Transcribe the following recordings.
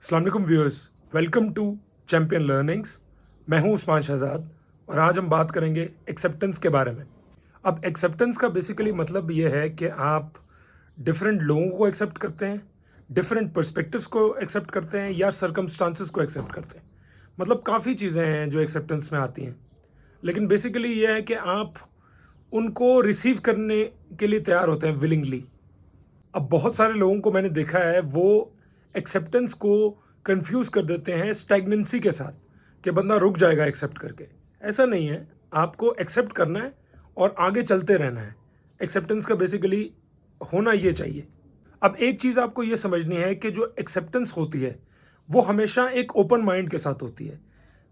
अस्सलाम वालेकुम viewers, welcome to champion learnings. मैं हूं उस्मान शहजाद और आज हम बात करेंगे एक्सेप्टेंस के बारे में। अब एक्सेप्टेंस का बेसिकली मतलब ये है कि आप डिफरेंट लोगों को एक्सेप्ट करते हैं, डिफरेंट पर्सपेक्टिव्स को एक्सेप्ट करते हैं या सर्कमस्टांसेस को एक्सेप्ट करते हैं। मतलब काफ़ी चीज़ें हैं जो एक्सेप्टेंस में आती हैं, लेकिन बेसिकली ये है कि आप उनको रिसीव करने के लिए तैयार होते हैं विलिंगली। अब बहुत सारे लोगों को मैंने देखा है वो एक्सेप्टेंस को कंफ्यूज कर देते हैं स्टैग्नेंसी के साथ कि बंदा रुक जाएगा एक्सेप्ट करके। ऐसा नहीं है, आपको एक्सेप्ट करना है और आगे चलते रहना है। एक्सेप्टेंस का बेसिकली होना ये चाहिए। अब एक चीज़ आपको ये समझनी है कि जो एक्सेप्टेंस होती है वो हमेशा एक ओपन माइंड के साथ होती है।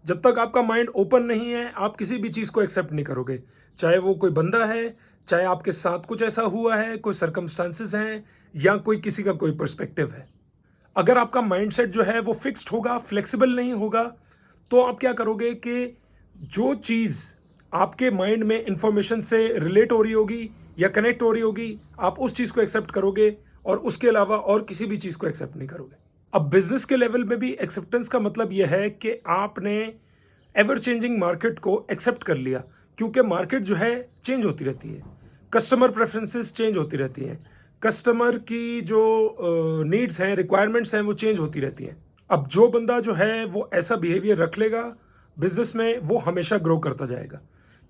जब तक आपका माइंड ओपन नहीं है आप किसी भी चीज़ को एक्सेप्ट नहीं करोगे, चाहे वो कोई बंदा है, चाहे आपके साथ कुछ ऐसा हुआ है, कोई सर्कमस्टांसेस हैं या कोई किसी का कोई पर्सपेक्टिव है। अगर आपका माइंडसेट जो है वो फिक्स्ड होगा, फ्लेक्सिबल नहीं होगा, तो आप क्या करोगे कि जो चीज़ आपके माइंड में इंफॉर्मेशन से रिलेट हो रही होगी या कनेक्ट हो रही होगी, आप उस चीज़ को एक्सेप्ट करोगे और उसके अलावा और किसी भी चीज़ को एक्सेप्ट नहीं करोगे। अब बिजनेस के लेवल में भी एक्सेप्टेंस का मतलब यह है कि आपने एवर चेंजिंग मार्केट को एक्सेप्ट कर लिया, क्योंकि मार्केट जो है चेंज होती रहती है, कस्टमर प्रेफरेंसेस चेंज होती रहती हैं, कस्टमर की जो नीड्स हैं, रिक्वायरमेंट्स हैं, वो चेंज होती रहती हैं। अब जो बंदा जो है वो ऐसा बिहेवियर रख लेगा बिजनेस में, वो हमेशा ग्रो करता जाएगा,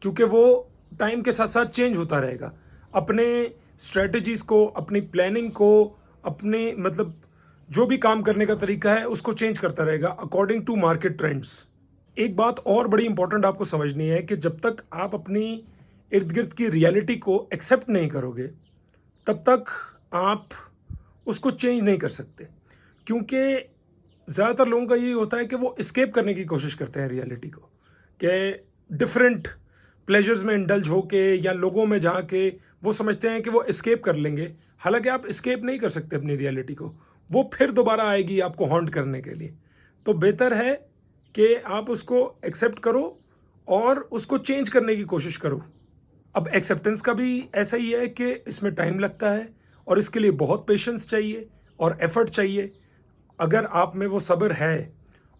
क्योंकि वो टाइम के साथ साथ चेंज होता रहेगा। अपने स्ट्रेटजीज को, अपनी प्लानिंग को, अपने मतलब जो भी काम करने का तरीका है उसको चेंज करता रहेगा अकॉर्डिंग टू मार्केट ट्रेंड्स। एक बात और बड़ी इंपॉर्टेंट आपको समझनी है कि जब तक आप अपनी इर्द गिर्द की रियलिटी को एक्सेप्ट नहीं करोगे तब तक आप उसको चेंज नहीं कर सकते, क्योंकि ज़्यादातर लोगों का यही होता है कि वो एस्केप करने की कोशिश करते हैं रियलिटी को, कि डिफरेंट प्लेजर्स में इंडल्ज होके या लोगों में जाके वो समझते हैं कि वो एस्केप कर लेंगे। हालांकि आप एस्केप नहीं कर सकते अपनी रियलिटी को, वो फिर दोबारा आएगी आपको हॉन्ट करने के लिए। तो बेहतर है कि आप उसको एक्सेप्ट करो और उसको चेंज करने की कोशिश करो। अब एक्सेप्टेंस का भी ऐसा ही है कि इसमें टाइम लगता है और इसके लिए बहुत पेशेंस चाहिए और एफर्ट चाहिए। अगर आप में वो सब्र है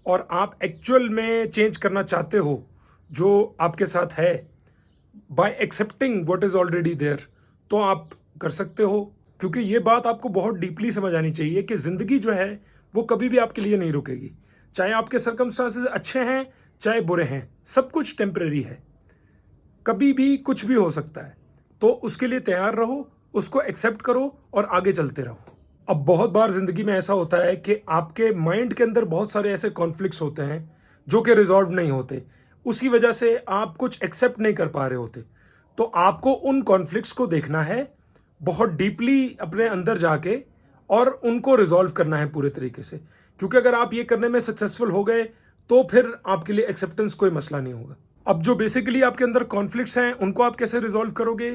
और आप एक्चुअल में चेंज करना चाहते हो जो आपके साथ है, by accepting what is already there, तो आप कर सकते हो। क्योंकि ये बात आपको बहुत डीपली समझ आनी चाहिए कि ज़िंदगी जो है वो कभी भी आपके लिए नहीं रुकेगी। चाहे आपके सर्कमस्टांसेस अच्छे हैं चाहे बुरे हैं, सब कुछ टेम्परेरी है, कभी भी कुछ भी हो सकता है। तो उसके लिए तैयार रहो, उसको एक्सेप्ट करो और आगे चलते रहो। अब बहुत बार जिंदगी में ऐसा होता है कि आपके माइंड के अंदर बहुत सारे ऐसे कॉन्फ्लिक्ट्स होते हैं जो कि रिजॉल्व नहीं होते, उसी वजह से आप कुछ एक्सेप्ट नहीं कर पा रहे होते। तो आपको उन कॉन्फ्लिक्ट्स को देखना है बहुत डीपली अपने अंदर जाके और उनको रिजॉल्व करना है पूरे तरीके से, क्योंकि अगर आप ये करने में सक्सेसफुल हो गए तो फिर आपके लिए एक्सेप्टेंस कोई मसला नहीं होगा। अब जो बेसिकली आपके अंदर कॉन्फ्लिक्ट्स हैं उनको आप कैसे रिजॉल्व करोगे,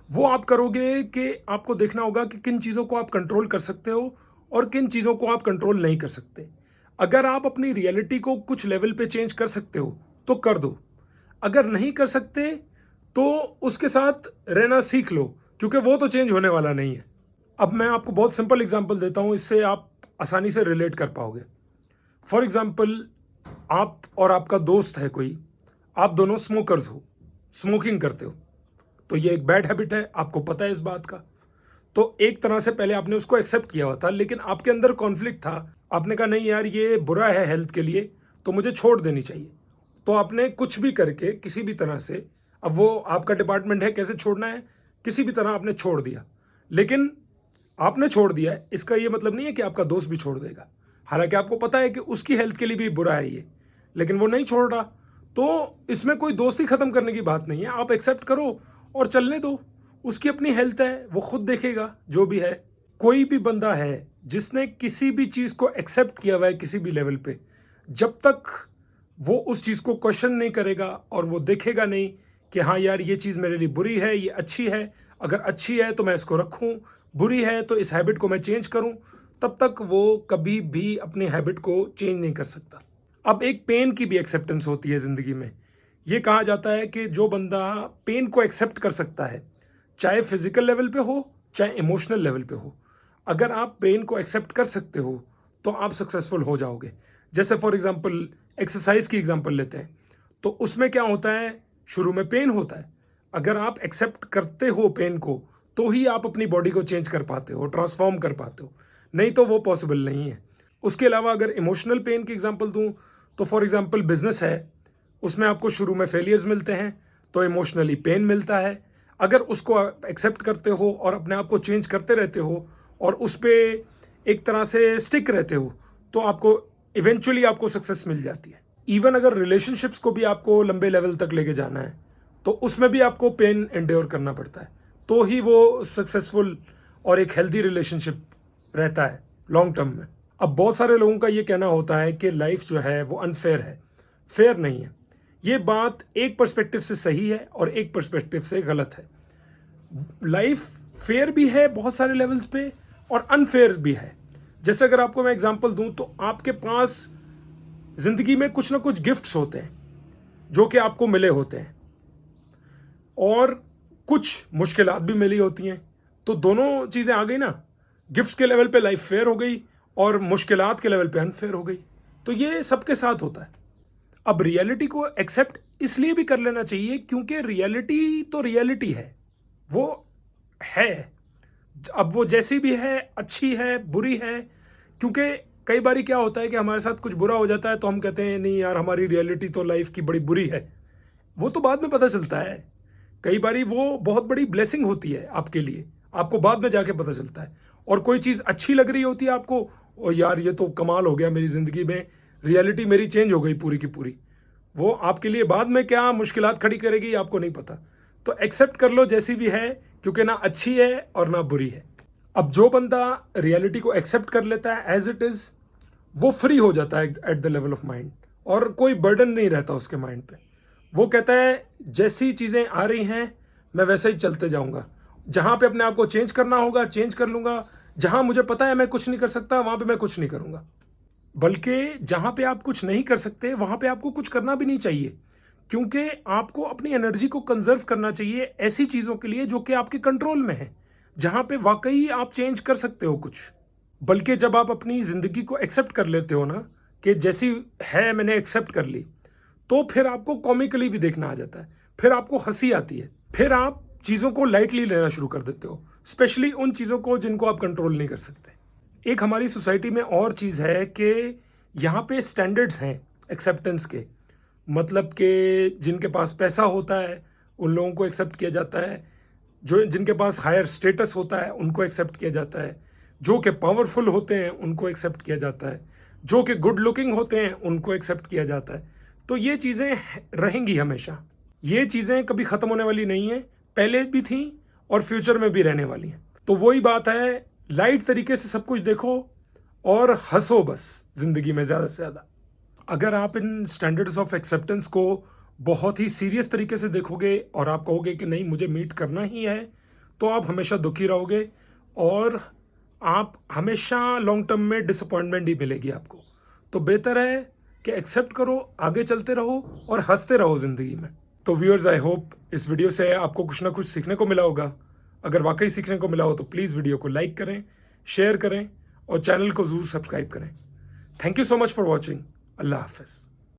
वो आप करोगे कि आपको देखना होगा कि किन चीज़ों को आप कंट्रोल कर सकते हो और किन चीज़ों को आप कंट्रोल नहीं कर सकते। अगर आप अपनी रियलिटी को कुछ लेवल पे चेंज कर सकते हो तो कर दो, अगर नहीं कर सकते तो उसके साथ रहना सीख लो, क्योंकि वो तो चेंज होने वाला नहीं है। अब मैं आपको बहुत सिंपल एग्जांपल देता हूँ, इससे आप आसानी से रिलेट कर पाओगे। फॉर एग्जांपल, आप और आपका दोस्त है कोई, आप दोनों स्मोकर्स हो, स्मोकिंग करते हो, तो ये एक बैड हैबिट है, आपको पता है इस बात का। तो एक तरह से पहले आपने उसको एक्सेप्ट किया हुआ था, लेकिन आपके अंदर कॉन्फ्लिक्ट था, आपने कहा नहीं यार ये बुरा है हेल्थ के लिए, तो मुझे छोड़ देनी चाहिए। तो आपने कुछ भी करके किसी भी तरह से, अब वो आपका डिपार्टमेंट है कैसे छोड़ना है, किसी भी तरह आपने छोड़ दिया। लेकिन आपने छोड़ दिया है, इसका ये मतलब नहीं है कि आपका दोस्त भी छोड़ देगा। हालांकि आपको पता है कि उसकी हेल्थ के लिए भी बुरा है ये, लेकिन वो नहीं छोड़ रहा। तो इसमें कोई दोस्ती खत्म करने की बात नहीं है, आप एक्सेप्ट करो और चलने दो। उसकी अपनी हेल्थ है, वो खुद देखेगा जो भी है। कोई भी बंदा है जिसने किसी भी चीज को एक्सेप्ट किया हुआ है किसी भी लेवल पे, जब तक वो उस चीज को क्वेश्चन नहीं करेगा और वो देखेगा नहीं कि हाँ यार ये चीज मेरे लिए बुरी है, ये अच्छी है, अगर अच्छी है तो मैं इसको रखूं, बुरी है तो इस हैबिट को मैं चेंज करूं, तब तक वो कभी भी अपनी हैबिट को चेंज नहीं कर सकता। अब एक पेन की भी एक्सेप्टेंस होती है ज़िंदगी में। ये कहा जाता है कि जो बंदा पेन को एक्सेप्ट कर सकता है, चाहे फिजिकल लेवल पे हो चाहे इमोशनल लेवल पे हो, अगर आप पेन को एक्सेप्ट कर सकते हो तो आप सक्सेसफुल हो जाओगे। जैसे फॉर एग्जांपल एक्सरसाइज की एग्जांपल लेते हैं, तो उसमें क्या होता है, शुरू में पेन होता है। अगर आप एक्सेप्ट करते हो पेन को, तो ही आप अपनी बॉडी को चेंज कर पाते हो, ट्रांसफॉर्म कर पाते हो, नहीं तो वो पॉसिबल नहीं है। उसके अलावा अगर इमोशनल पेन की एग्जांपल दूं, तो फॉर एग्जांपल बिजनेस है, उसमें आपको शुरू में फेलियर्स मिलते हैं, तो इमोशनली पेन मिलता है। अगर उसको एक्सेप्ट करते हो और अपने आप को चेंज करते रहते हो और उस पर एक तरह से स्टिक रहते हो, तो आपको इवेंचुअली आपको सक्सेस मिल जाती है। इवन अगर रिलेशनशिप्स को भी आपको लंबे लेवल तक लेके जाना है, तो उसमें भी आपको पेन एंड्योर करना पड़ता है, तो ही वो सक्सेसफुल और एक हेल्दी रिलेशनशिप रहता है लॉन्ग टर्म में। अब बहुत सारे लोगों का ये कहना होता है कि लाइफ जो है वो अनफेयर है। फेयर नहीं है। ये बात एक पर्सपेक्टिव से सही है और एक पर्सपेक्टिव से गलत है। लाइफ फेयर भी है बहुत सारे लेवल्स पे और अनफेयर भी है। जैसे अगर आपको मैं एग्जांपल दूं, तो आपके पास जिंदगी में कुछ ना कुछ गिफ्ट्स होते हैं जो कि आपको मिले होते हैं, और कुछ मुश्किलात भी मिली होती हैं। तो दोनों चीजें आ गई ना, गिफ्ट्स के लेवल पे लाइफ फेयर हो गई और मुश्किलात के लेवल पे अनफेयर हो गई। तो ये सबके साथ होता है। अब रियलिटी को एक्सेप्ट इसलिए भी कर लेना चाहिए क्योंकि रियलिटी तो रियलिटी है, वो है। अब वो जैसी भी है, अच्छी है, बुरी है। क्योंकि कई बार क्या होता है कि हमारे साथ कुछ बुरा हो जाता है, तो हम कहते हैं नहीं यार, हमारी रियलिटी तो लाइफ की बड़ी बुरी है। वो तो बाद में पता चलता है। कई बारी वो बहुत बड़ी ब्लेसिंग होती है आपके लिए, आपको बाद में जाके पता चलता है। और कोई चीज़ अच्छी लग रही होती है आपको, और यार ये तो कमाल हो गया, मेरी ज़िंदगी में रियलिटी मेरी चेंज हो गई पूरी की पूरी। वो आपके लिए बाद में क्या मुश्किलात खड़ी करेगी आपको नहीं पता। तो एक्सेप्ट कर लो जैसी भी है, क्योंकि ना अच्छी है और ना बुरी है। अब जो बंदा रियलिटी को एक्सेप्ट कर लेता है एज इट इज़, वो फ्री हो जाता है at the level of mind, और कोई बर्डन नहीं रहता उसके माइंड पे। वो कहता है जैसी चीज़ें आ रही हैं मैं वैसे ही चलते जाऊंगा। जहां पे अपने आप को चेंज करना होगा चेंज कर लूंगा, जहां मुझे पता है मैं कुछ नहीं कर सकता वहां पे मैं कुछ नहीं करूंगा। बल्कि जहां पे आप कुछ नहीं कर सकते वहां पे आपको कुछ करना भी नहीं चाहिए, क्योंकि आपको अपनी एनर्जी को कंजर्व करना चाहिए ऐसी चीज़ों के लिए जो कि आपके कंट्रोल में है, जहां पे वाकई आप चेंज कर सकते हो कुछ। बल्कि जब आप अपनी ज़िंदगी को एक्सेप्ट कर लेते हो ना, कि जैसी है मैंने एक्सेप्ट कर ली, तो फिर आपको कॉमिकली भी देखना आ जाता है, फिर आपको हंसी आती है, फिर आप चीज़ों को लाइटली लेना शुरू कर देते हो, स्पेशली उन चीज़ों को जिनको आप कंट्रोल नहीं कर सकते। एक हमारी सोसाइटी में और चीज़ है कि यहाँ पे स्टैंडर्ड्स हैं एक्सेप्टेंस के। मतलब कि जिनके पास पैसा होता है उन लोगों को एक्सेप्ट किया जाता है, जो जिनके पास हायर स्टेटस होता है उनको एक्सेप्ट किया जाता है, जो कि पावरफुल होते हैं उनको एक्सेप्ट किया जाता है, जो कि गुड लुकिंग होते हैं उनको एक्सेप्ट किया जाता है। तो ये चीज़ें रहेंगी हमेशा, ये चीज़ें कभी ख़त्म होने वाली नहीं है, पहले भी थी और फ्यूचर में भी रहने वाली हैं। तो वही बात है, लाइट तरीके से सब कुछ देखो और हंसो बस ज़िंदगी में ज़्यादा से ज़्यादा। अगर आप इन स्टैंडर्ड्स ऑफ एक्सेप्टेंस को बहुत ही सीरियस तरीके से देखोगे और आप कहोगे कि नहीं मुझे मीट करना ही है, तो आप हमेशा दुखी रहोगे और आप हमेशा लॉन्ग टर्म में डिसअपॉइंटमेंट ही मिलेगी आपको। तो बेहतर है कि एक्सेप्ट करो, आगे चलते रहो और हंसते रहो ज़िंदगी में। तो व्यूअर्स, आई होप इस वीडियो से आपको कुछ ना कुछ सीखने को मिला होगा। अगर वाकई सीखने को मिला हो तो प्लीज़ वीडियो को लाइक करें, शेयर करें और चैनल को ज़रूर सब्सक्राइब करें। Thank you so much for watching. Allah हाफिज़।